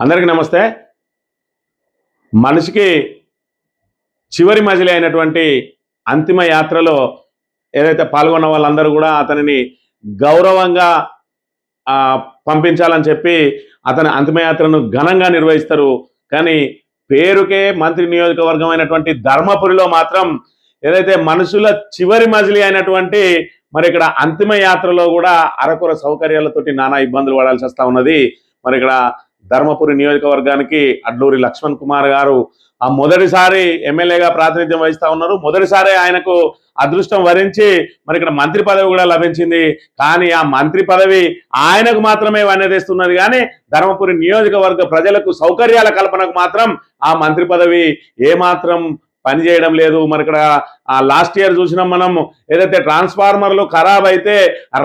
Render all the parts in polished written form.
అందరికీ నమస్తే. మనిషికి చివరి మజిలీ అయినటువంటి అంతిమ యాత్రలో ఏదైతే పాల్గొన్న వాళ్ళందరూ కూడా అతనిని గౌరవంగా పంపించాలని చెప్పి అతని అంతిమయాత్రను ఘనంగా నిర్వహిస్తారు. కానీ పేరుకే మంత్రి నియోజకవర్గం అయినటువంటి ధర్మపురిలో మాత్రం ఏదైతే మనుషుల చివరి మజిలీ అయినటువంటి మరి ఇక్కడ అంతిమ యాత్రలో కూడా అరకొర సౌకర్యాలతోటి నానా ఇబ్బందులు పడాల్సి వస్తూ ఉన్నది. మరి ఇక్కడ ధర్మపురి నియోజకవర్గానికి అడ్లూరి లక్ష్మణ్ కుమార్ గారు మొదటిసారి ఎమ్మెల్యేగా ప్రాతినిధ్యం వహిస్తూ ఉన్నారు. మొదటిసారి ఆయనకు అదృష్టం వరించి మరి ఇక్కడ మంత్రి పదవి కూడా లభించింది. కానీ ఆ మంత్రి పదవి ఆయనకు మాత్రమే వన్నెదేస్తున్నది, కానీ ధర్మపురి నియోజకవర్గ ప్రజలకు సౌకర్యాల కల్పనకు మాత్రం ఆ మంత్రి పదవి ఏమాత్రం పనిచేయడం లేదు. మరి ఇక్కడ లాస్ట్ ఇయర్ చూసినాం మనం, ఏదైతే ట్రాన్స్ఫార్మర్లు ఖరాబ్ అయితే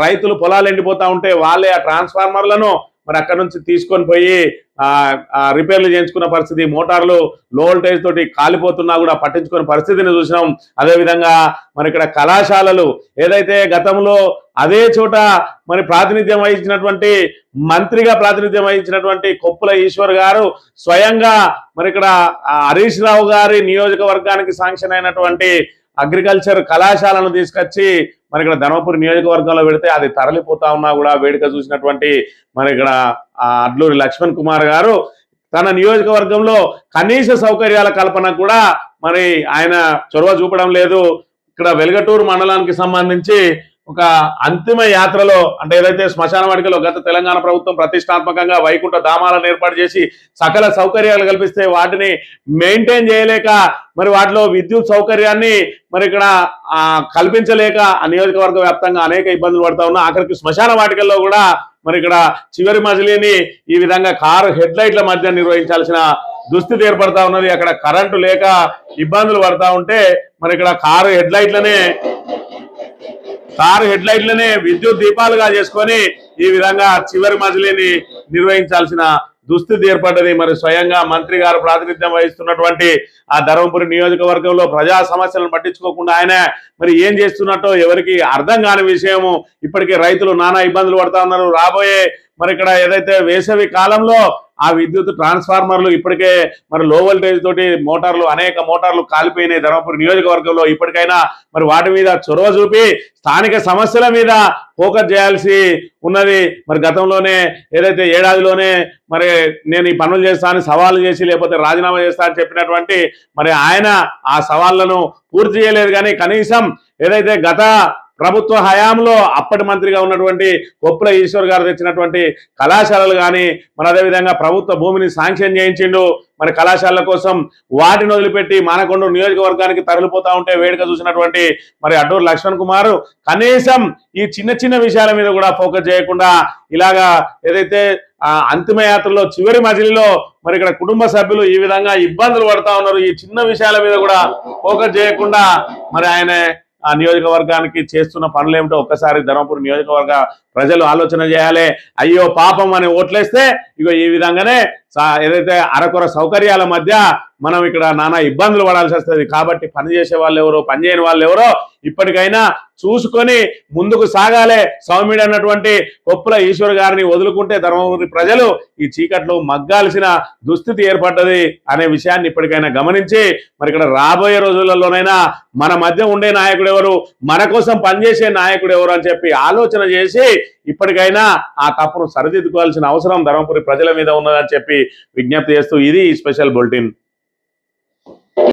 రైతులు పొలాలు ఎండిపోతా ఉంటే వాళ్ళే ఆ ట్రాన్స్ఫార్మర్లను మరి అక్కడ నుంచి తీసుకొని పోయి రిపేర్లు చేయించుకున్న పరిస్థితి, మోటార్లు లో వోల్టేజ్ తోటి కాలిపోతున్నా కూడా పట్టించుకునే పరిస్థితిని చూసినాం. అదేవిధంగా మరి ఇక్కడ కళాశాలలు ఏదైతే గతంలో అదే చోట మరి ప్రాతినిధ్యం వహించినటువంటి మంత్రిగా ప్రాతినిధ్యం వహించినటువంటి కొప్పుల ఈశ్వర్ గారు స్వయంగా మరి ఇక్కడ హరీష్ రావు గారి నియోజకవర్గానికి శాంక్షన్ అయినటువంటి అగ్రికల్చర్ కళాశాలను తీసుకొచ్చి మరి ఇక్కడ ధర్మపురి నియోజకవర్గంలో పెడితే అది తరలిపోతా ఉన్నా కూడా వేడుక చూసినటువంటి మరి ఇక్కడ అడ్లూరి లక్ష్మణ్ కుమార్ గారు తన నియోజకవర్గంలో కనీస సౌకర్యాల కల్పన కూడా మరి ఆయన చొరవ చూపడం లేదు. ఇక్కడ వెలుగటూరు మండలానికి సంబంధించి ఒక అంతిమ యాత్రలో అంటే ఏదైతే శ్మశాన వాటికలో గత తెలంగాణ ప్రభుత్వం ప్రతిష్టాత్మకంగా వైకుంఠ ధామాలను ఏర్పాటు చేసి సకల సౌకర్యాలు కల్పిస్తే వాటిని మెయింటైన్ చేయలేక మరి వాటిలో విద్యుత్ సౌకర్యాన్ని మరి ఇక్కడ కల్పించలేక ఆ నియోజకవర్గ వ్యాప్తంగా అనేక ఇబ్బందులు పడతా ఉన్నా. ఆఖరికి శ్మశాన వాటికల్లో కూడా మరి ఇక్కడ చివరి మజిలీని ఈ విధంగా కారు హెడ్ లైట్ల మధ్య నిర్వహించాల్సిన దుస్థితి ఏర్పడతా ఉన్నది. అక్కడ కరెంటు లేక ఇబ్బందులు పడతా ఉంటే మరి ఇక్కడ కారు హెడ్ లైట్లనే విద్యుత్ దీపాలుగా చేసుకొని ఈ విధంగా చివరి మజిలీని నిర్వహించాల్సిన దుస్థితి ఏర్పడ్డది. మరి స్వయంగా మంత్రి గారు ప్రాతినిధ్యం వహిస్తున్నటువంటి ఆ ధర్మపురి నియోజకవర్గంలో ప్రజా సమస్యలను పట్టించుకోకుండా ఆయన మరి ఏం చేస్తున్నట్టో ఎవరికి అర్థం కాని విషయము. ఇప్పటికే రైతులు నానా ఇబ్బందులు పడతా ఉన్నారు. రాబోయే మరి ఇక్కడ ఏదైతే వేసవి కాలంలో ఆ విద్యుత్ ట్రాన్స్ఫార్మర్లు ఇప్పటికే మరి లో వోల్టేజ్ తోటి అనేక మోటార్లు కాలిపోయినాయి ధర్మపురి నియోజకవర్గంలో. ఇప్పటికైనా మరి వాటి మీద చొరవ చూపి స్థానిక సమస్యల మీద ఫోకస్ చేయాల్సి ఉన్నది. మరి గతంలోనే ఏదైతే ఏడాదిలోనే మరి నేను ఈ పనులు చేస్తానని సవాళ్ళు చేసి లేకపోతే రాజీనామా చేస్తా అని చెప్పినటువంటి మరి ఆయన ఆ సవాళ్లను పూర్తి చేయలేదు. కానీ కనీసం ఏదైతే గత ప్రభుత్వ హయాంలో అప్పటి మంత్రిగా ఉన్నటువంటి కొప్పుల ఈశ్వర్ గారు తెచ్చినటువంటి కళాశాలలు కానీ మరి అదేవిధంగా ప్రభుత్వ భూమిని శాంక్షన్ చేయించిండు. మరి కళాశాలల కోసం వాటిని వదిలిపెట్టి మానకొండ నియోజకవర్గానికి తరలిపోతా ఉంటే వేడుక చూసినటువంటి మరి అడ్లూరి లక్ష్మణ్ కుమార్ కనీసం ఈ చిన్న విషయాల మీద కూడా ఫోకస్ చేయకుండా ఇలాగా ఏదైతే అంతిమ యాత్రలో చివరి మజిలీలో మరి ఇక్కడ కుటుంబ సభ్యులు ఈ విధంగా ఇబ్బందులు పడతా ఉన్నారు. ఈ చిన్న విషయాల మీద కూడా ఫోకస్ చేయకుండా మరి ఆయన ఆ నియోజకవర్గానికి చేస్తున్న పనులు ఏమిటో ఒక్కసారి ధర్మపురి నియోజకవర్గ ప్రజలు ఆలోచన చేయాలి. అయ్యో పాపం అని ఓట్లేస్తే ఇగో ఈ విధంగానే ఏదైతే అరకొర సౌకర్యాల మధ్య మనం ఇక్కడ నానా ఇబ్బందులు పడాల్సి వస్తుంది. కాబట్టి పనిచేసే వాళ్ళు ఎవరో పనిచేయని వాళ్ళు ఎవరో ఇప్పటికైనా చూసుకొని ముందుకు సాగాలి. సౌమ్యుడు అన్నటువంటి కొప్పుల ఈశ్వర్ గారిని వదులుకుంటే ధర్మపురి ప్రజలు ఈ చీకట్లో మగ్గాల్సిన దుస్థితి ఏర్పడ్డది అనే విషయాన్ని ఇప్పటికైనా గమనించి మరి ఇక్కడ రాబోయే రోజులలోనైనా మన మధ్య ఉండే నాయకుడు ఎవరు, మన కోసం పనిచేసే నాయకుడు ఎవరు అని చెప్పి ఆలోచన చేసి ఇప్పటికైనా ఆ తప్పును సరిదిద్దుకోవాల్సిన అవసరం ధర్మపురి ప్రజల మీద ఉన్నదని చెప్పి విజ్ఞప్తి చేస్తూ ఇది స్పెషల్ బులెటిన్.